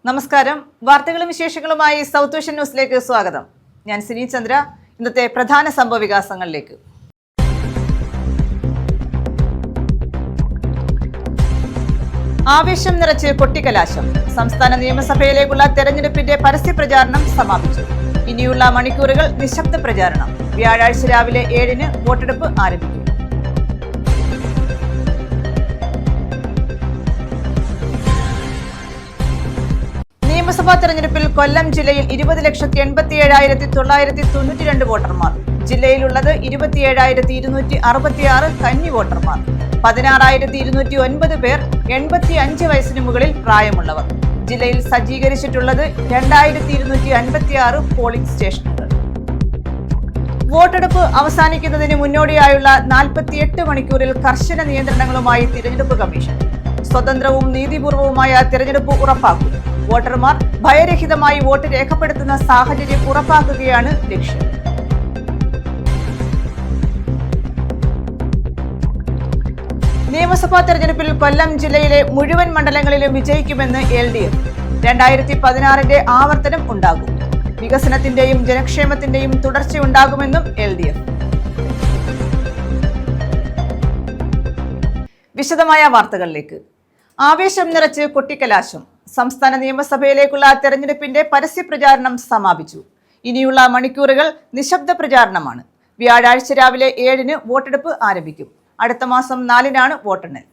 നമസ്കാരം. വാർത്തകളും വിശേഷങ്ങളുമായി സൗത്ത് വിഷൻ ന്യൂസിലേക്ക് സ്വാഗതം. ഞാൻ സിനി ചന്ദ്ര. ഇന്നത്തെ പ്രധാന സംഭവ വികാസങ്ങളിലേക്ക്. ആവേശം നിറച്ച് കൊട്ടിക്കലാശം. സംസ്ഥാന നിയമസഭയിലേക്കുള്ള തെരഞ്ഞെടുപ്പിന്റെ പരസ്യപ്രചാരണം സമാപിച്ചു. ഇനിയുള്ള മണിക്കൂറുകൾ നിശബ്ദ പ്രചാരണം. വ്യാഴാഴ്ച രാവിലെ 7-ന് വോട്ടെടുപ്പ് ആരംഭിക്കും. നിയമസഭാ തെരഞ്ഞെടുപ്പിൽ കൊല്ലം ജില്ലയിൽ 20,87,992 വോട്ടർമാർ. ജില്ലയിലുള്ളത് 27,266 കന്നി വോട്ടർമാർ. 16,209 പേർ 85 വയസ്സിന് മുകളിൽ പ്രായമുള്ളവർ. ജില്ലയിൽ സജ്ജീകരിച്ചിട്ടുള്ളത് 2,256 പോളിംഗ് സ്റ്റേഷനുകൾ. വോട്ടെടുപ്പ് അവസാനിക്കുന്നതിന് മുന്നോടിയായുള്ള 48 മണിക്കൂറിൽ കർശന നിയന്ത്രണങ്ങളുമായി തിരഞ്ഞെടുപ്പ് കമ്മീഷൻ. സ്വതന്ത്രവും നീതിപൂർവവുമായ തിരഞ്ഞെടുപ്പ് ഉറപ്പാക്കും. വോട്ടർമാർ ഭയരഹിതമായി വോട്ട് രേഖപ്പെടുത്തുന്ന സാഹചര്യം ഉറപ്പാക്കുകയാണ് ലക്ഷ്യം. നിയമസഭാ തെരഞ്ഞെടുപ്പിൽ കൊല്ലം ജില്ലയിലെ മുഴുവൻ മണ്ഡലങ്ങളിലും വിജയിക്കുമെന്ന് LDF. 2016 ആവർത്തനം ഉണ്ടാകും. വികസനത്തിന്റെയും ജനക്ഷേമത്തിന്റെയും തുടർച്ചയുണ്ടാകുമെന്നും LDF. വിശദമായ വാർത്തകളിലേക്ക്. ആവേശം നിറച്ച് കൊട്ടിക്കലാശം. സംസ്ഥാന നിയമസഭയിലേക്കുള്ള തെരഞ്ഞെടുപ്പിന്റെ പരസ്യപ്രചാരണം സമാപിച്ചു. ഇനിയുള്ള മണിക്കൂറുകൾ നിശബ്ദ പ്രചാരണമാണ്. വ്യാഴാഴ്ച രാവിലെ 7-ന് വോട്ടെടുപ്പ് ആരംഭിക്കും. അടുത്ത മാസം 4-നാണ് വോട്ടെണ്ണൽ.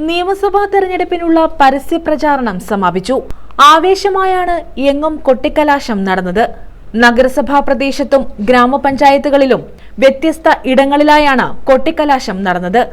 നിയമസഭാ തെരഞ്ഞെടുപ്പിനുള്ള പരസ്യപ്രചാരണം സമാപിച്ചു. ആവേശമായാണ് എങ്ങും കൊട്ടിക്കലാശം നടന്നത്. നഗരസഭാ പ്രദേശത്തും ഗ്രാമപഞ്ചായത്തുകളിലും വ്യത്യസ്ത ഇടങ്ങളിലായാണ് കൊട്ടിക്കലാശം നടന്നത്.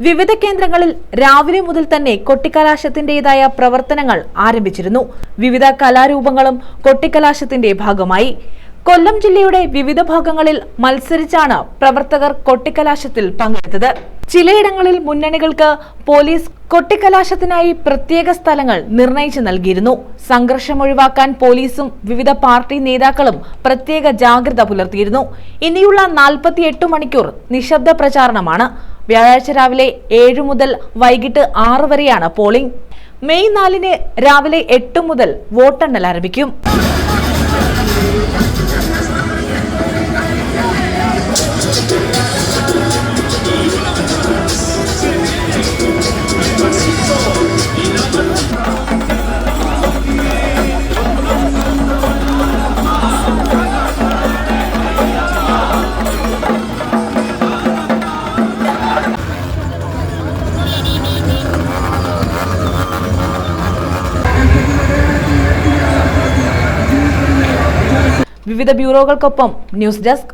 വിവിധ കേന്ദ്രങ്ങളിൽ രാവിലെ മുതൽ തന്നെ കൊട്ടിക്കലാശത്തിന്റേതായ പ്രവർത്തനങ്ങൾ ആരംഭിച്ചിരുന്നു. വിവിധ കലാരൂപങ്ങളും കൊട്ടിക്കലാശത്തിന്റെ ഭാഗമായി. കൊല്ലം ജില്ലയുടെ വിവിധ ഭാഗങ്ങളിൽ മത്സരിച്ചാണ് പ്രവർത്തകർ കൊട്ടിക്കലാശത്തിൽ പങ്കെടുത്തത്. ചിലയിടങ്ങളിൽ മുന്നണികൾക്ക് പോലീസ് കൊട്ടിക്കലാശത്തിനായി പ്രത്യേക സ്ഥലങ്ങൾ നിർണയിച്ചു നൽകിയിരുന്നു. സംഘർഷം ഒഴിവാക്കാൻ പോലീസും വിവിധ പാർട്ടി നേതാക്കളും പ്രത്യേക ജാഗ്രത പുലർത്തിയിരുന്നു. ഇനിയുള്ള 48 മണിക്കൂർ നിശബ്ദ പ്രചാരണമാണ്. വ്യാഴാഴ്ച രാവിലെ 7 മുതൽ വൈകിട്ട് 6 വരെയാണ് പോളിംഗ്. മെയ് 4-ന് രാവിലെ 8 മുതൽ വോട്ടെണ്ണൽ ആരംഭിക്കും. വിവിധ ബ്യൂറോകൾക്കൊപ്പം ന്യൂസ് ഡെസ്ക്.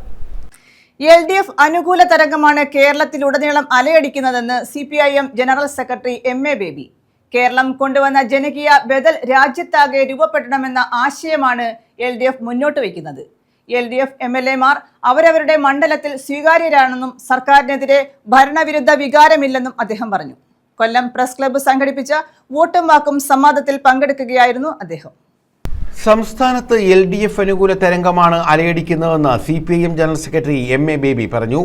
LDF അനുകൂല തരംഗമാണ് കേരളത്തിലുടനീളം അലയടിക്കുന്നതെന്ന് CPIM general secretary MA Baby. Keralam കൊണ്ടുവന്ന ജനകീയ ബദൽ രാജ്യത്താകെ രൂപപ്പെടണമെന്ന ആശയമാണ് LDF മുന്നോട്ട് വയ്ക്കുന്നത്. LDF MLA-മാർ അവരവരുടെ മണ്ഡലത്തിൽ സ്വീകാര്യരാണെന്നും സർക്കാരിനെതിരെ ഭരണവിരുദ്ധ വികാരമില്ലെന്നും അദ്ദേഹം പറഞ്ഞു. കൊല്ലം പ്രസ് ക്ലബ്ബ് സംഘടിപ്പിച്ച വോട്ടും വാക്കും സംവാദത്തിൽ പങ്കെടുക്കുകയായിരുന്നു അദ്ദേഹം. സംസ്ഥാനത്ത് LDF അനുകൂല തരംഗമാണ് അലയടിക്കുന്നതെന്ന് CPIM general secretary MA baby പറഞ്ഞു.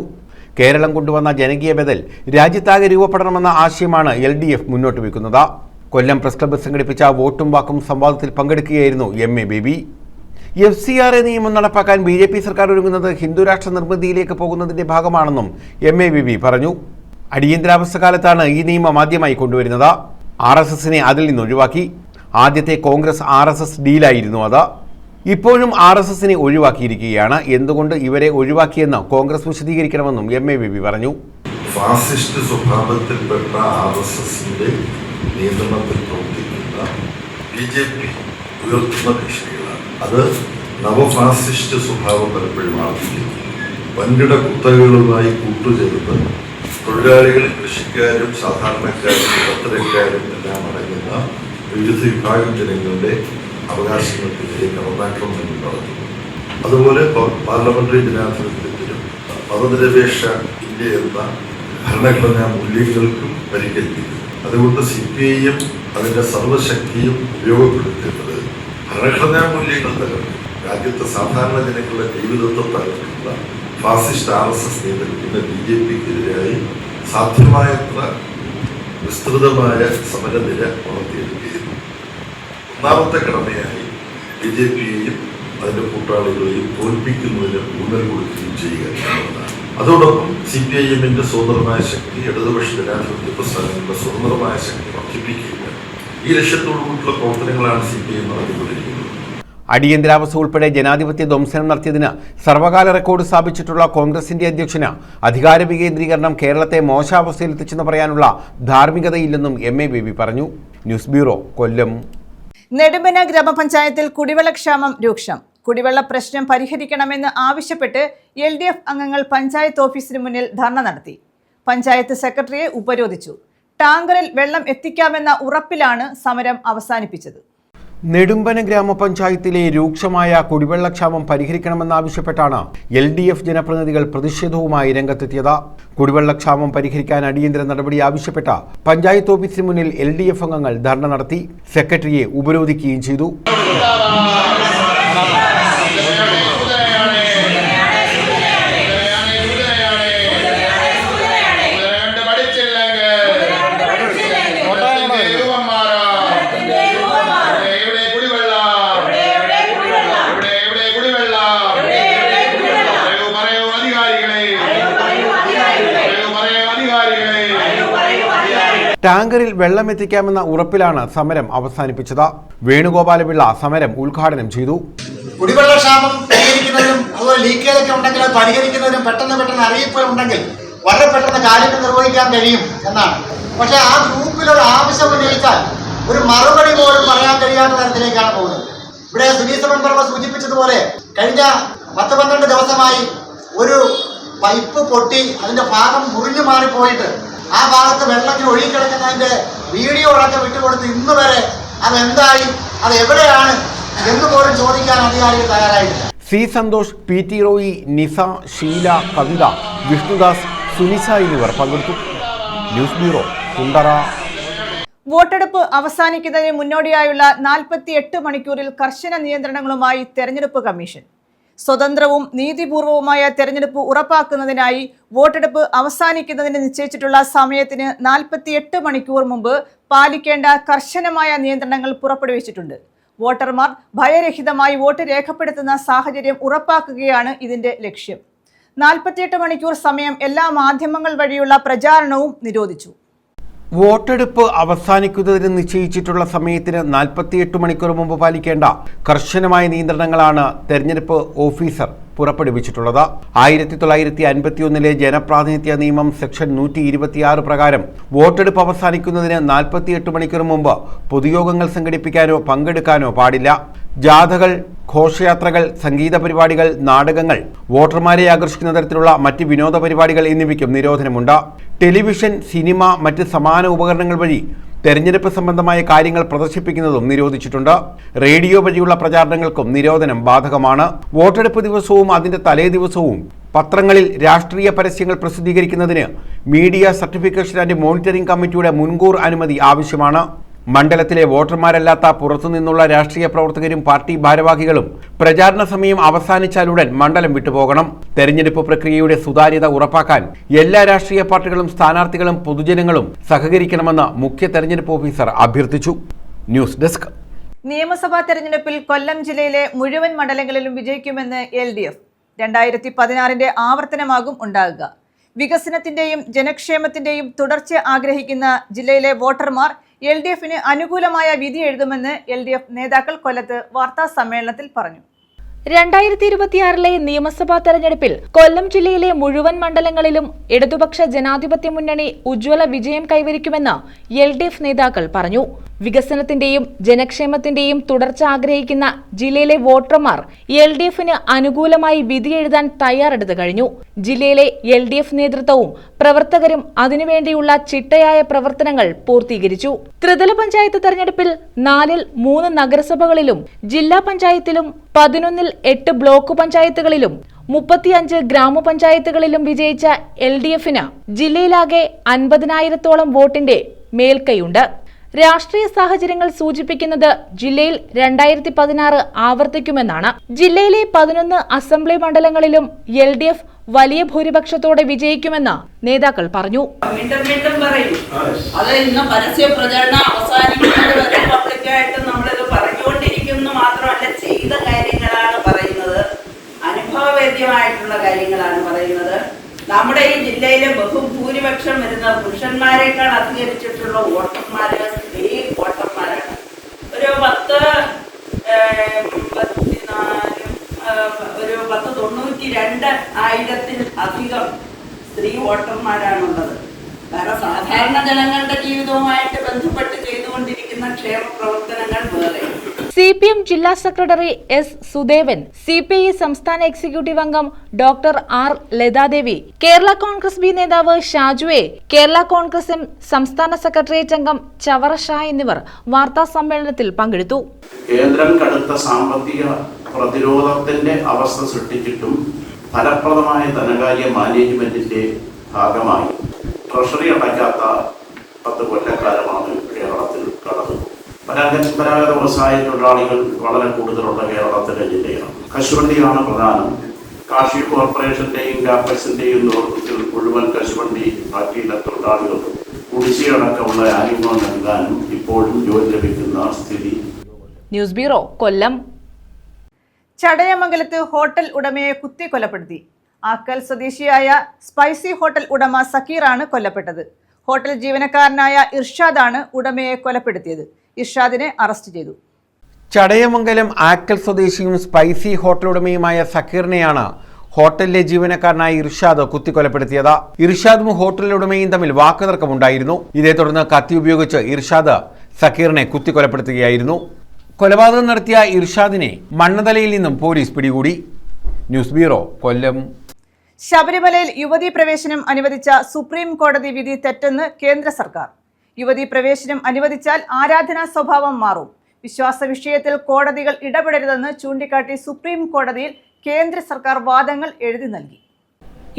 കേരളം കൊണ്ടുവന്ന ജനകീയ ബദൽ രാജ്യത്താകെ രൂപപ്പെടണമെന്ന ആശയമാണ് LDF മുന്നോട്ട് വയ്ക്കുന്നത്. കൊല്ലം പ്രസ് ക്ലബ്ബ് സംഘടിപ്പിച്ച വോട്ടും വാക്കും സംവാദത്തിൽ പങ്കെടുക്കുകയായിരുന്നു MA ബേബി. FCRA നിയമം നടപ്പാക്കാൻ BJP സർക്കാർ ഒരുങ്ങുന്നത് ഹിന്ദുരാഷ്ട്ര നിർമ്മിതിയിലേക്ക് പോകുന്നതിന്റെ ഭാഗമാണെന്നും MABB പറഞ്ഞു. അടിയന്തരാവസ്ഥ കാലത്താണ് ഈ നിയമം ആദ്യമായി കൊണ്ടുവരുന്നത്. RSSനെ അതിൽ നിന്ന് ഒഴിവാക്കി. ആദ്യത്തെ കോൺഗ്രസ് RSS ഡീലായിരുന്നു അത്. ഇപ്പോഴും RSSനെ ഒഴിവാക്കിയിരിക്കുകയാണ്. എന്തുകൊണ്ട് ഇവരെ ഒഴിവാക്കിയെന്ന് കോൺഗ്രസ് വിശദീകരിക്കണമെന്നും MABB പറഞ്ഞു. ഫാസിസ്റ്റ് സ്വഭാവത്തിൽപ്പെട്ട RSSന്റെ നിയന്ത്രണത്തിൽ പ്രവർത്തിക്കുന്ന BJP ഉയർത്തുന്ന ഭീഷണികളാണ്. അത് നവഫാസിസ്റ്റ് സ്വഭാവം പലപ്പോഴും ആവർത്തിക്കുന്നു. വൻകിട കുത്തകകളുമായി കൂട്ടുചേർന്ന് തൊഴിലാളികളും കൃഷിക്കാരും സാധാരണക്കാരും പത്രക്കാരും എല്ലാം അടങ്ങുന്ന വിവിധ വിഭാഗം ജനങ്ങളുടെ അവകാശങ്ങൾക്കെതിരെ കടന്നാക്രമണം നടത്തുന്നു. അതുപോലെ പാർലമെന്ററി ജനാധിപത്യത്തിനും മതനിരപേക്ഷ ഇന്ത്യ എന്ന ഭരണഘടനാ മൂല്യങ്ങൾക്കും പരിക്കേൽപ്പിക്കുന്നു. അതുകൊണ്ട് CPIM അതിന്റെ സർവശക്തിയും ഉപയോഗപ്പെടുത്തുന്നത് ഭരണഘടനാ മൂല്യങ്ങൾ തകർക്കും. രാജ്യത്തെ സാധാരണ ജനങ്ങളുടെ ജീവിതത്തെ തകർക്കുന്ന ഫാസിസ്റ്റ് RSS നേതൃത്വത്തിന്റെ BJPക്കെതിരായി സാധ്യമായത്ര വിസ്തൃതമായ സമരനിര വളർത്തിയെടുക്കുകയും ഒന്നാമത്തെ കടമയായി BJPയെയും അതിന്റെ കൂട്ടാളികളെയും തോൽപ്പിക്കുന്നതിന് ഊന്നൽ കൊടുക്കുകയും ചെയ്യുക എന്നുള്ളതാണ്. അതോടൊപ്പം CPIMന്റെ സ്വതന്ത്രമായ ശക്തി, ഇടതുപക്ഷ ജനാധിപത്യ പ്രസ്ഥാനങ്ങളുടെ സ്വതന്ത്രമായ ശക്തി വർദ്ധിപ്പിക്കുക, ഈ ലക്ഷ്യത്തോടുകൂടിയുള്ള പ്രവർത്തനങ്ങളാണ് CPIM നടത്തിക്കൊണ്ടിരിക്കുന്നത്. അടിയന്തരാവസ്ഥ ഉൾപ്പെടെ ജനാധിപത്യ ധ്വംസനം നടത്തിയതിന് സർവകാല റെക്കോർഡ് സ്ഥാപിച്ചിട്ടുള്ള കോൺഗ്രസിന്റെ അധ്യക്ഷന് അധികാര വികേന്ദ്രീകരണം കേരളത്തെ മോശാവസ്ഥയിലെത്തിച്ചെന്ന് പറയാനുള്ള ധാർമ്മികതയില്ലെന്നും MABB പറഞ്ഞു. ന്യൂസ് ബ്യൂറോ, കൊല്ലം. നെടുമ്പന ഗ്രാമപഞ്ചായത്തിൽ കുടിവെള്ളക്ഷാമം രൂക്ഷം. കുടിവെള്ള പ്രശ്നം പരിഹരിക്കണമെന്ന് ആവശ്യപ്പെട്ട് LDF അംഗങ്ങൾ പഞ്ചായത്ത് ഓഫീസിന് മുന്നിൽ ധർണ നടത്തി. പഞ്ചായത്ത് സെക്രട്ടറിയെ ഉപരോധിച്ചു. ടാങ്കറിൽ വെള്ളം എത്തിക്കാമെന്ന ഉറപ്പിലാണ് സമരം അവസാനിപ്പിച്ചത്. നെടുമ്പന ഗ്രാമപഞ്ചായത്തിലെ രൂക്ഷമായ കുടിവെള്ളക്ഷാമം പരിഹരിക്കണമെന്നാവശ്യപ്പെട്ടാണ് LDF ജനപ്രതിനിധികൾ പ്രതിഷേധവുമായി രംഗത്തെത്തിയത്. കുടിവെള്ളക്ഷാമം പരിഹരിക്കാൻ അടിയന്തര നടപടി ആവശ്യപ്പെട്ട പഞ്ചായത്ത് ഓഫീസിന് മുന്നിൽ LDF അംഗങ്ങൾ ധർണ നടത്തി. സെക്രട്ടറിയെ ഉപരോധിക്കുകയും ചെയ്തു. ടാങ്കറിൽ വെള്ളം എത്തിക്കാമെന്ന ഉറപ്പിലാണ് സമരം അവസാനിപ്പിച്ചത്. വേണുഗോപാലപിള്ള സമരം ഉദ്ഘാടനം ചെയ്തു. കുടിവെള്ളക്ഷാമം പരിഹരിക്കുന്നതിനും അതുപോലെ ലീക്കേജൊക്കെ ഉണ്ടെങ്കിൽ അത് പരിഹരിക്കുന്നതിനും പെട്ടെന്ന് അറിയിപ്പുകൾ ഉണ്ടെങ്കിൽ വളരെ പെട്ടെന്ന് കാര്യങ്ങൾ നിർവഹിക്കാൻ കഴിയും എന്നാണ്. പക്ഷെ ആ ഗ്രൂപ്പിൽ ഒരു ആവശ്യം ഉന്നയിച്ചാൽ ഒരു മറുപടി പോലും പറയാൻ കഴിയാത്ത തരത്തിലേക്കാണ് പോകുന്നത്. ഇവിടെ സുനീസ് മെമ്പർ സൂചിപ്പിച്ചതുപോലെ കഴിഞ്ഞ 10-12 ദിവസമായി ഒരു പൈപ്പ് പൊട്ടി അതിന്റെ ഭാഗം മുറിഞ്ഞു മാറിപ്പോയിട്ട് ആ ഭാഗത്ത് വെള്ളത്തിൽ ഒഴുകിക്കിടക്കുന്നതിന്റെ വീഡിയോ അടക്കം വിട്ടുകൊടുത്ത് ഇന്ന് വരെ അതെന്തായി, അത് എവിടെയാണ് എന്ന് പോലും ചോദിക്കാൻ അധികാരികൾ തയ്യാറായിട്ടില്ല. C. സന്തോഷ്, PT റോയി, നിസ, ഷീല, കവിത, വിഷ്ണുദാസ്, സുനിസ എന്നിവർ പങ്കെടുത്തു. News bureau, Kundara. വോട്ടെടുപ്പ് അവസാനിക്കുന്നതിന് മുന്നോടിയായുള്ള 48 മണിക്കൂറിൽ കർശന നിയന്ത്രണങ്ങളുമായി തെരഞ്ഞെടുപ്പ് കമ്മീഷൻ. സ്വതന്ത്രവും നീതിപൂർവവുമായ തെരഞ്ഞെടുപ്പ് ഉറപ്പാക്കുന്നതിനായി വോട്ടെടുപ്പ് അവസാനിക്കുന്നതിന് നിശ്ചയിച്ചിട്ടുള്ള സമയത്തിന് 48 മണിക്കൂർ മുമ്പ് പാലിക്കേണ്ട കർശനമായ നിയന്ത്രണങ്ങൾ പുറപ്പെടുവിച്ചിട്ടുണ്ട്. വോട്ടർമാർ ഭയരഹിതമായി വോട്ട് രേഖപ്പെടുത്തുന്ന സാഹചര്യം ഉറപ്പാക്കുകയാണ് ഇതിന്റെ ലക്ഷ്യം. 48 മണിക്കൂർ സമയം എല്ലാ മാധ്യമങ്ങൾ വഴിയുള്ള പ്രചാരണവും നിരോധിച്ചു. വോട്ടെടുപ്പ് അവസാനിക്കുന്നതിന് നിശ്ചയിച്ചിട്ടുള്ള സമയത്തിന് 48 മണിക്കൂർ മുമ്പ് പാലിക്കേണ്ട കർശനമായ നിയന്ത്രണങ്ങളാണ് തെരഞ്ഞെടുപ്പ് ഓഫീസർ പുറപ്പെടുവിച്ചിട്ടുള്ളത്. 1951 ജനപ്രാതിനിധ്യ നിയമം സെക്ഷൻ 126 പ്രകാരം വോട്ടെടുപ്പ് അവസാനിക്കുന്നതിന് 48 മണിക്കൂർ മുമ്പ് പൊതുയോഗങ്ങൾ സംഘടിപ്പിക്കാനോ പങ്കെടുക്കാനോ പാടില്ല. ജാഥകൾ, ഘോഷയാത്രകൾ, സംഗീത പരിപാടികൾ, നാടകങ്ങൾ, വോട്ടർമാരെ ആകർഷിക്കുന്ന തരത്തിലുള്ള മറ്റ് വിനോദ പരിപാടികൾ എന്നിവയ്ക്കും നിരോധനമുണ്ട്. ടെലിവിഷൻ, സിനിമ, മറ്റ് സമാന ഉപകരണങ്ങൾ വഴി തെരഞ്ഞെടുപ്പ് സംബന്ധമായ കാര്യങ്ങൾ പ്രദർശിപ്പിക്കുന്നതും നിരോധിച്ചിട്ടുണ്ട്. റേഡിയോ വഴിയുള്ള പ്രചാരണങ്ങൾക്കും നിരോധനം ബാധകമാണ്. വോട്ടെടുപ്പ് ദിവസവും അതിന്റെ തലേ ദിവസവും പത്രങ്ങളിൽ രാഷ്ട്രീയ പരസ്യങ്ങൾ പ്രസിദ്ധീകരിക്കുന്നതിന് മീഡിയ സർട്ടിഫിക്കേഷൻ ആൻഡ് മോണിറ്ററിംഗ് കമ്മിറ്റിയുടെ മുൻകൂർ അനുമതി ആവശ്യമാണ്. മണ്ഡലത്തിലെ വോട്ടർമാരല്ലാത്ത പുറത്തുനിന്നുള്ള രാഷ്ട്രീയ പ്രവർത്തകരും പാർട്ടി ഭാരവാഹികളും പ്രചാരണ സമയം അവസാനിച്ചാലുടൻ മണ്ഡലം വിട്ടുപോകണം. തെരഞ്ഞെടുപ്പ് പ്രക്രിയയുടെ സുതാര്യത ഉറപ്പാക്കാൻ എല്ലാ രാഷ്ട്രീയ പാർട്ടികളും സ്ഥാനാർത്ഥികളും പൊതുജനങ്ങളും സഹകരിക്കണമെന്ന് മുഖ്യ തെരഞ്ഞെടുപ്പ് ഓഫീസർ അഭ്യർത്ഥിച്ചു. News desk. നിയമസഭാ തെരഞ്ഞെടുപ്പിൽ കൊല്ലം ജില്ലയിലെ മുഴുവൻ മണ്ഡലങ്ങളിലും വിജയിക്കുമെന്ന് LDF. 2016 ആവർത്തനമാകും ഉണ്ടാകുക. വികസനത്തിന്റെയും ജനക്ഷേമത്തിന്റെയും തുടർച്ച ആഗ്രഹിക്കുന്ന ജില്ലയിലെ വോട്ടർമാർ LDFന് അനുകൂലമായ വിധി എഴുതുമെന്ന് LDF നേതാക്കൾ കൊല്ലത്ത് വാർത്താ സമ്മേളനത്തിൽ പറഞ്ഞു. 2026 നിയമസഭാ തെരഞ്ഞെടുപ്പിൽ കൊല്ലം ജില്ലയിലെ മുഴുവൻ മണ്ഡലങ്ങളിലും ഇടതുപക്ഷ ജനാധിപത്യ മുന്നണി ഉജ്ജ്വല വിജയം കൈവരിക്കുമെന്ന് LDF നേതാക്കൾ പറഞ്ഞു. വികസനത്തിന്റെയും ജനക്ഷേമത്തിന്റെയും തുടർച്ച ആഗ്രഹിക്കുന്ന ജില്ലയിലെ വോട്ടർമാർ LDFന് അനുകൂലമായി വിധി എഴുതാൻ തയ്യാറെടുത്തു കഴിഞ്ഞു. ജില്ലയിലെ LDF നേതൃത്വവും പ്രവർത്തകരും അതിനുവേണ്ടിയുള്ള ചിട്ടയായ പ്രവർത്തനങ്ങൾ പൂർത്തീകരിച്ചു. ത്രിതല പഞ്ചായത്ത് തെരഞ്ഞെടുപ്പിൽ 4-ൽ 3 നഗരസഭകളിലും ജില്ലാ പഞ്ചായത്തിലും 11-ൽ 8 ബ്ലോക്ക് പഞ്ചായത്തുകളിലും 35 ഗ്രാമപഞ്ചായത്തുകളിലും വിജയിച്ച LDFന് ജില്ലയിലാകെ 50,000-ഓളം വോട്ടിന്റെ മേൽക്കൈയുണ്ട്. രാഷ്ട്രീയ സാഹചര്യങ്ങൾ സൂചിപ്പിക്കുന്നത് ജില്ലയിൽ 2016 ആവർത്തിക്കുമെന്നാണ്. ജില്ലയിലെ 11 അസംബ്ലി മണ്ഡലങ്ങളിലും LDF വലിയ ഭൂരിപക്ഷത്തോടെ വിജയിക്കുമെന്ന് നേതാക്കൾ പറഞ്ഞു. വീണ്ടും പറയും, അത് ഇന്ന് പരസ്യ പ്രചരണം അവസാനിക്കുന്നത് വരെ പബ്ലിക്കായിട്ട് നമ്മളിത് പറഞ്ഞുകൊണ്ടിരിക്കുന്നു മാത്രമല്ല, ചെയ്ത കാര്യങ്ങളാണ് പറയുന്നത്, അനുഭവവേദ്യമായിട്ടുള്ള കാര്യങ്ങളാണ് പറയുന്നത്. നമ്മുടെ ഈ ജില്ലയിലെ ബഹുഭൂരിപക്ഷം വരുന്ന പുരുഷന്മാരെക്കാൾ അധികരിച്ചിട്ടുള്ള വോട്ടർമാര് സ്ത്രീ വോട്ടർമാരാണ്. ഒരു 92,000 അധികം സ്ത്രീ വോട്ടർമാരാണുള്ളത്. വേറെ സാധാരണ ജനങ്ങളുടെ ജീവിതവുമായിട്ട് ബന്ധപ്പെട്ട് ചെയ്തുകൊണ്ടിരിക്കുന്ന ക്ഷേമ പ്രവർത്തനങ്ങൾ വേറെ. CPM ജില്ലാ സെക്രട്ടറി S. സുദേവൻ, CPI സംസ്ഥാന എക്സിക്യൂട്ടീവ് അംഗം doctor R. Lathadevi, Kerala Congress B നേതാവ് ഷാജു A, കേരള കോൺഗ്രസ് M സംസ്ഥാന സെക്രട്ടേറിയറ്റ് അംഗം ചവറ ഷാ എന്നിവർ വാർത്താ സമ്മേളനത്തിൽ പങ്കെടുത്തു. കേന്ദ്രം കടുത്ത സാമ്പത്തിക പ്രതിരോധത്തിന്റെ അവസ്ഥ സൃഷ്ടിച്ചിട്ടും ഫലപ്രദമായ ധനകാര്യ മാനേജ്മെന്റിന്റെ ഭാഗമായി ട്രഷറി അടയ്ക്കാത്ത 10 കൊല്ലക്കാലമാണ് കേരളത്തിൽ കടന്നു. പരമ്പരാഗത വ്യവസായ തൊഴിലാളികൾ വളരെ കൂടുതലുള്ള കേരളത്തിലെ ജില്ലയാണ്. കശുവണ്ടിയാണ് പ്രധാനം. കാർഷിക കോർപ്പറേഷന്റെയും കാപ്പക്സിന്റെയും നേതൃത്വത്തിൽ മുഴുവൻ കശുവണ്ടി ഫാക്ടറിയിലെ തൊഴിലാളികൾക്കും കുടിശ്ശികയടക്കമുള്ള ആനുകൂല്യം നൽകാനും ഇപ്പോഴും ജോലി ലഭിക്കുന്ന സ്ഥിതി. ന്യൂസ് ബ്യൂറോ, കൊല്ലം. ചടയമംഗലത്ത് ഹോട്ടൽ ഉടമയെ കുത്തി കൊലപ്പെടുത്തി. ആക്കൽ സ്വദേശിയായ സ്പൈസി ഹോട്ടൽ ഉടമ സക്കീറാണ് കൊല്ലപ്പെട്ടത്. ഹോട്ടൽ ജീവനക്കാരനായ ഇർഷാദാണ് ഉടമയെ കൊലപ്പെടുത്തിയത്. ഇർഷാദിനെ അറസ്റ്റ് ചെയ്തു. ചടയമംഗലം ആക്കൽ സ്വദേശിയും സ്പൈസി ഹോട്ടൽ ഉടമയുമായ സക്കീറിനെയാണ് ഹോട്ടലിലെ ജീവനക്കാരനായ ഇർഷാദ് കുത്തിക്കൊലപ്പെടുത്തിയത്. ഇർഷാദും ഹോട്ടൽ ഉടമയും തമ്മിൽ വാക്കുതർക്കമുണ്ടായിരുന്നു. ഇതേ തുടർന്ന് കത്തി ഉപയോഗിച്ച് ഇർഷാദ് സക്കീറിനെ കുത്തിക്കൊലപ്പെടുത്തുകയായിരുന്നു. കൊലപാതകം നടത്തിയ ഇർഷാദിനെ മണ്ണതലയിൽ നിന്നും പോലീസ് പിടികൂടി. ന്യൂസ് ബ്യൂറോ, കൊല്ലം. ശബരിമലയിൽ യുവതീ പ്രവേശനം അനുവദിച്ച സുപ്രീം കോടതി വിധി തെറ്റെന്ന് കേന്ദ്ര സർക്കാർ. യുവതീ പ്രവേശനം അനുവദിച്ചാൽ ആരാധനാ സ്വഭാവം മാറും. വിശ്വാസ വിഷയത്തിൽ കോടതികൾ ഇടപെടരുതെന്ന് ചൂണ്ടിക്കാട്ടി സുപ്രീം കോടതിയിൽ കേന്ദ്ര സർക്കാർ വാദങ്ങൾ എഴുതി നൽകി.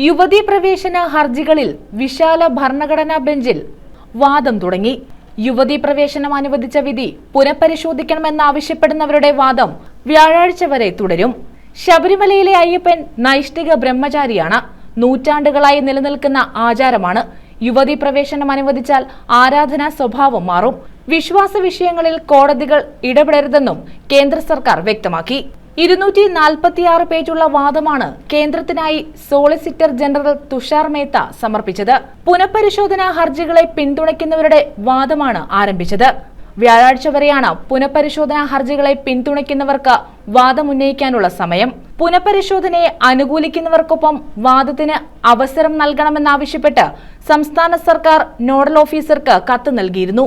യുവതീ പ്രവേശന ഹർജികളിൽ വിശാല ഭരണഘടനാ ബെഞ്ചിൽ വാദം തുടങ്ങി. യുവതീ പ്രവേശനം അനുവദിച്ച വിധി പുനഃപരിശോധിക്കണമെന്നാവശ്യപ്പെടുന്നവരുടെ വാദം വ്യാഴാഴ്ച വരെ തുടരും. ശബരിമലയിലെ അയ്യപ്പൻ നൈഷ്ഠിക ബ്രഹ്മചാരിയാണ്. നൂറ്റാണ്ടുകളായി നിലനിൽക്കുന്ന ആചാരമാണ്. യുവതീ പ്രവേശനം അനുവദിച്ചാൽ ആരാധനാ സ്വഭാവം മാറും. വിശ്വാസ വിഷയങ്ങളിൽ കോടതികൾ ഇടപെടരുതെന്നും കേന്ദ്ര സർക്കാർ വ്യക്തമാക്കി. 246 പേജുള്ള വാദമാണ് കേന്ദ്രത്തിനായി സോളിസിറ്റർ ജനറൽ തുഷാർ മേത്ത സമർപ്പിച്ചത്. പുനഃപരിശോധനാ ഹർജികളെ പിന്തുണയ്ക്കുന്നവരുടെ വാദമാണ് ആരംഭിച്ചത്. വ്യാഴാഴ്ച വരെയാണ് പുനഃപരിശോധനാ ഹർജികളെ പിന്തുണയ്ക്കുന്നവർക്ക് വാദമുന്നയിക്കാനുള്ള സമയം. പുനഃപരിശോധനയെ അനുകൂലിക്കുന്നവർക്കൊപ്പം വാദത്തിന് അവസരം നൽകണമെന്നാവശ്യപ്പെട്ട് സംസ്ഥാന സർക്കാർ നോഡൽ ഓഫീസർക്ക് കത്ത് നൽകിയിരുന്നു.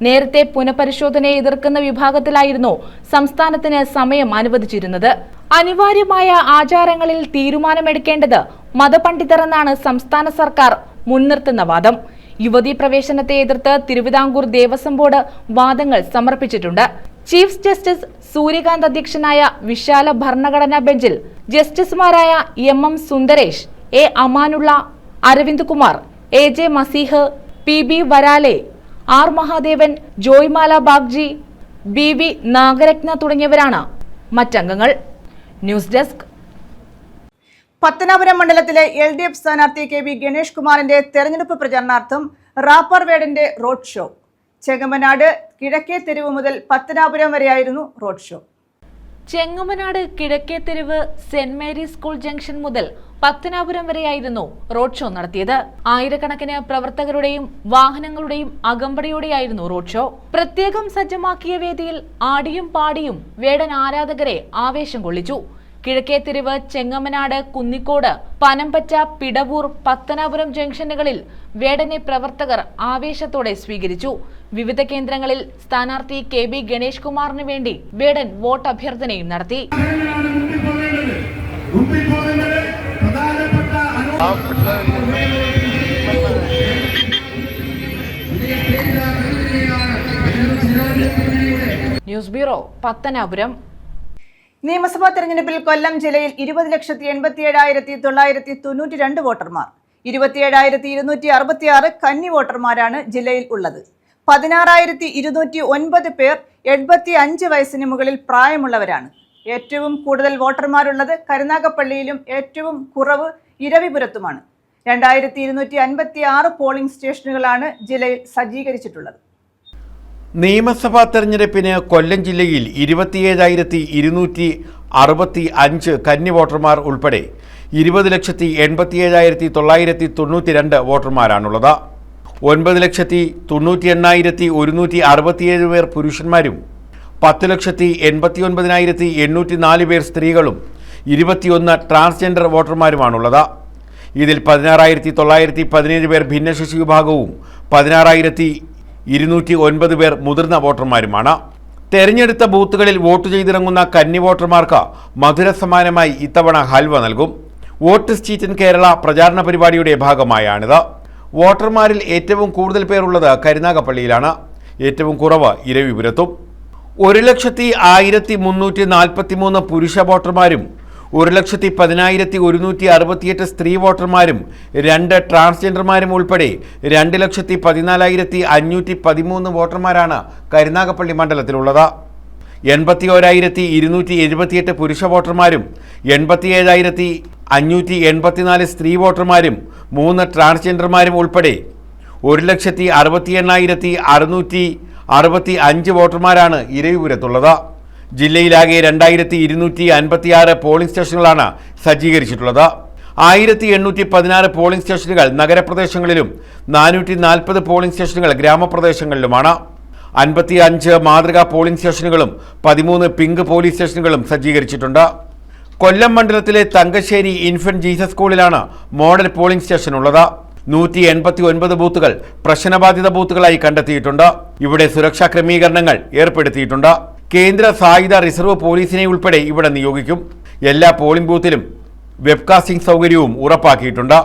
നേരത്തെ പുനഃപരിശോധനയെ എതിർക്കുന്ന വിഭാഗത്തിലായിരുന്നു സംസ്ഥാനത്തിന് സമയം അനുവദിച്ചിരുന്നത്. അനിവാര്യമായ ആചാരങ്ങളിൽ തീരുമാനമെടുക്കേണ്ടത് മതപണ്ഡിതർ എന്നാണ് സംസ്ഥാന സർക്കാർ മുൻനിർത്തുന്ന വാദം. യുവതീ പ്രവേശനത്തെ എതിർത്ത് തിരുവിതാംകൂർ ദേവസ്വം ബോർഡ് വാദങ്ങൾ സമർപ്പിച്ചിട്ടുണ്ട്. ചീഫ് ജസ്റ്റിസ് സൂര്യകാന്ത് അധ്യക്ഷനായ വിശാല ഭരണഘടനാ ബെഞ്ചിൽ ജസ്റ്റിസുമാരായ MM Sundaresh, A. Amanullah, Aravind Kumar, AJ Masih, PB Varale, R. Mahadevan, ജോയ്മാല Bagchi, BV Nagarathna തുടങ്ങിയവരാണ് മറ്റംഗങ്ങൾ. News desk. പത്തനാപുരം മണ്ഡലത്തിലെ LDF സ്ഥാനാർത്ഥി KB ഗണേഷ് കുമാറിന്റെ തെരഞ്ഞെടുപ്പ് പ്രചരണാർത്ഥം റാപ്പർ വേഡിന്റെ റോഡ് ഷോ. ചെങ്ങമനാട് കിഴക്കേ തെരുവ് മുതൽ പത്തനാപുരം വരെയായിരുന്നു റോഡ് ഷോ. ചെങ്ങമനാട് കിഴക്കേ തെരുവ് സെന്റ് മേരീസ് സ്കൂൾ ജംഗ്ഷൻ മുതൽ പത്തനാപുരം വരെയായിരുന്നു റോഡ് ഷോ നടത്തിയത്. ആയിരക്കണക്കിന് പ്രവർത്തകരുടെയും വാഹനങ്ങളുടെയും അകമ്പടിയോടെയായിരുന്നു റോഡ് ഷോ. പ്രത്യേകം സജ്ജമാക്കിയ വേദിയിൽ ആടിയും പാടിയും വേടൻ ആരാധകരെ ആവേശം കൊള്ളിച്ചു. കിഴക്കേ തെരുവ്, ചെങ്ങമനാട്, കുന്നിക്കോട്, പനമ്പറ്റ, പിടവൂർ, പത്തനാപുരം ജംഗ്ഷനുകളിൽ വേടനെ പ്രവർത്തകർ ആവേശത്തോടെ സ്വീകരിച്ചു. വിവിധ കേന്ദ്രങ്ങളിൽ സ്ഥാനാർത്ഥി KB ഗണേഷ് കുമാറിന് വേണ്ടി വേടൻ വോട്ട് അഭ്യർത്ഥനയും നടത്തി. News bureau, Pathanapuram. നിയമസഭാ തെരഞ്ഞെടുപ്പിൽ കൊല്ലം ജില്ലയിൽ 20,87,992 വോട്ടർമാർ, 27,266 കന്നി വോട്ടർമാരാണ് ജില്ലയിൽ ഉള്ളത്. 16,209 പേർ 85 വയസ്സിന് മുകളിൽ പ്രായമുള്ളവരാണ്. ഏറ്റവും കൂടുതൽ വോട്ടർമാരുള്ളത് കരുനാഗപ്പള്ളിയിലും ഏറ്റവും കുറവ് ഇരവിപുരത്തുമാണ്. 2,256 പോളിംഗ് സ്റ്റേഷനുകളാണ് ജില്ലയിൽ സജ്ജീകരിച്ചിട്ടുള്ളത്. നിയമസഭാ തെരഞ്ഞെടുപ്പിന് കൊല്ലം ജില്ലയിൽ 27,265 കന്നി വോട്ടർമാർ ഉൾപ്പെടെ 20,87,992 വോട്ടർമാരാണുള്ളത്. 9,98,167 പേർ പുരുഷന്മാരും 10,89,804 പേർ സ്ത്രീകളും 21 ട്രാൻസ്ജെൻഡർ വോട്ടർമാരുമാണുള്ളത്. ഇതിൽ 16,917 പേർ ഭിന്നശേഷി വിഭാഗവും 16,209 പേർ മുതിർന്ന വോട്ടർമാരുമാണ്. തെരഞ്ഞെടുത്ത ബൂത്തുകളിൽ വോട്ട് ചെയ്തിറങ്ങുന്ന കന്നി വോട്ടർമാർക്ക് മധുര സമ്മാനമായി ഇത്തവണ ഹൽവ നൽകും. വോട്ട് സ്ട്രീറ്റ് ഇൻ കേരള പ്രചാരണ പരിപാടിയുടെ ഭാഗമായാണിത്. വോട്ടർമാരിൽ ഏറ്റവും കൂടുതൽ പേരുള്ളത് കരുനാഗപ്പള്ളിയിലാണ്, ഏറ്റവും കുറവ് ഇരവിപുരത്തും. 1,01,343 പുരുഷ വോട്ടർമാരും 1,10,168 സ്ത്രീ വോട്ടർമാരും 2 ട്രാൻസ്ജെൻഡർമാരും ഉൾപ്പെടെ 2,14,513 വോട്ടർമാരാണ് കരുനാഗപ്പള്ളി മണ്ഡലത്തിലുള്ളത്. 81,278 പുരുഷ വോട്ടർമാരും 87,584 സ്ത്രീ വോട്ടർമാരും 3 ട്രാൻസ്ജെൻഡർമാരും ഉൾപ്പെടെ 1,68,665 വോട്ടർമാരാണ് ഇരവിപുരത്തുള്ളത്. ജില്ലയിലാകെ 2,256 പോളിംഗ് സ്റ്റേഷനുകളാണ് സജ്ജീകരിച്ചിട്ടുള്ളത്. 1,816 പോളിംഗ് സ്റ്റേഷനുകൾ നഗരപ്രദേശങ്ങളിലും 440 പോളിംഗ് സ്റ്റേഷനുകൾ ഗ്രാമപ്രദേശങ്ങളിലുമാണ്. 55 മാതൃകാ പോളിംഗ് സ്റ്റേഷനുകളും 13 പിങ്ക് പോലീസ് സ്റ്റേഷനുകളും സജ്ജീകരിച്ചിട്ടുണ്ട്. കൊല്ലം മണ്ഡലത്തിലെ തങ്കശ്ശേരി ഇൻഫന്റ് ജീസസ് സ്കൂളിലാണ് മോഡൽ പോളിംഗ് സ്റ്റേഷൻ ഉള്ളത്. 189 ബൂത്തുകൾ പ്രശ്നബാധിത ബൂത്തുകളായി കണ്ടെത്തിയിട്ടുണ്ട്. ഇവിടെ സുരക്ഷാ ക്രമീകരണങ്ങൾ ഏർപ്പെടുത്തിയിട്ടുണ്ട്. കേന്ദ്ര സായുധ റിസർവ് പോലീസിനെ ഉൾപ്പെടെ ഇവിടെ നിയോഗിക്കും. എല്ലാ പോളിംഗ് ബൂത്തിലും വെബ്കാസ്റ്റിംഗ് സൗകര്യവും ഉറപ്പാക്കിയിട്ടുണ്ട്.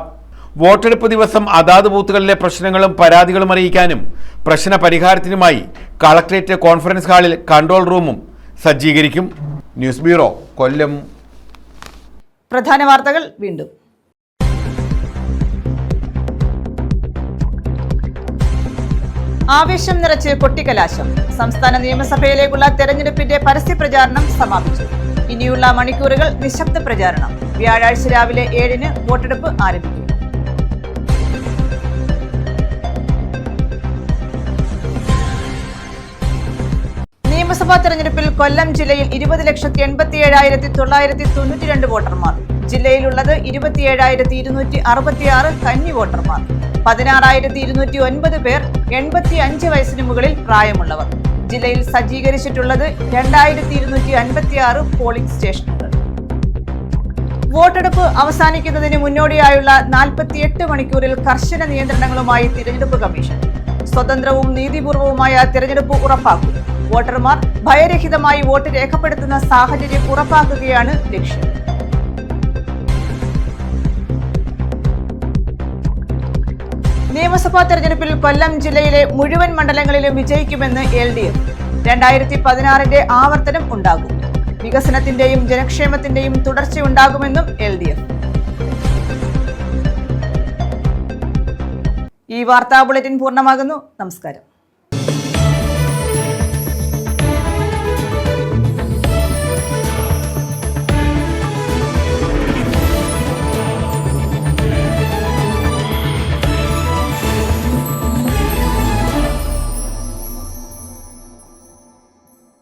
വോട്ടെടുപ്പ് ദിവസം അതാത് ബൂത്തുകളിലെ പ്രശ്നങ്ങളും പരാതികളും അറിയിക്കാനും പ്രശ്ന പരിഹാരത്തിനുമായി കളക്ടറേറ്റ് കോൺഫറൻസ് ഹാളിൽ കൺട്രോൾ റൂമും സജ്ജീകരിക്കും. ന്യൂസ് ബ്യൂറോ, കൊല്ലം. പ്രധാന വാർത്തകൾ വീണ്ടും. ആവേശം നിറച്ച് കൊട്ടിക്കലാശം. സംസ്ഥാന നിയമസഭയിലേക്കുള്ള തെരഞ്ഞെടുപ്പിന്റെ പരസ്യ പ്രചാരണം സമാപിച്ചു. ഇനിയുള്ള മണിക്കൂറുകൾ നിശബ്ദ പ്രചാരണം. വ്യാഴാഴ്ച രാവിലെ 7-ന് വോട്ടെടുപ്പ് ആരംഭിക്കും. നിയമസഭാ തെരഞ്ഞെടുപ്പിൽ കൊല്ലം ജില്ലയിൽ 20,87,992 വോട്ടർമാർ. ജില്ലയിലുള്ളത് 27,266 കന്നി വോട്ടർമാർ. 16,209 പേർ 85 വയസ്സിന് മുകളിൽ പ്രായമുള്ളവർ. ജില്ലയിൽ സജ്ജീകരിച്ചിട്ടുള്ളത് 2,256 പോളിംഗ് സ്റ്റേഷനുകൾ. വോട്ടെടുപ്പ് അവസാനിക്കുന്നതിന് മുന്നോടിയായുള്ള 48 മണിക്കൂറിൽ കർശന നിയന്ത്രണങ്ങളുമായി തിരഞ്ഞെടുപ്പ് കമ്മീഷൻ. സ്വതന്ത്രവും നീതിപൂർവവുമായ തിരഞ്ഞെടുപ്പ് ഉറപ്പാക്കും. വോട്ടർമാർ ഭയരഹിതമായി വോട്ട് രേഖപ്പെടുത്തുന്ന സാഹചര്യം ഉറപ്പാക്കുകയാണ് ലക്ഷ്യം. നിയമസഭാ തെരഞ്ഞെടുപ്പിൽ കൊല്ലം ജില്ലയിലെ മുഴുവൻ മണ്ഡലങ്ങളിലും വിജയിക്കുമെന്ന് LDF. 2016 ആവർത്തനം ഉണ്ടാകും. വികസനത്തിന്റെയും ജനക്ഷേമത്തിന്റെയും തുടർച്ചയുണ്ടാകുമെന്നും LDF. ഈ വാർത്താ ബുള്ളറ്റിൻ പൂർണ്ണമാകുന്നു. നമസ്കാരം.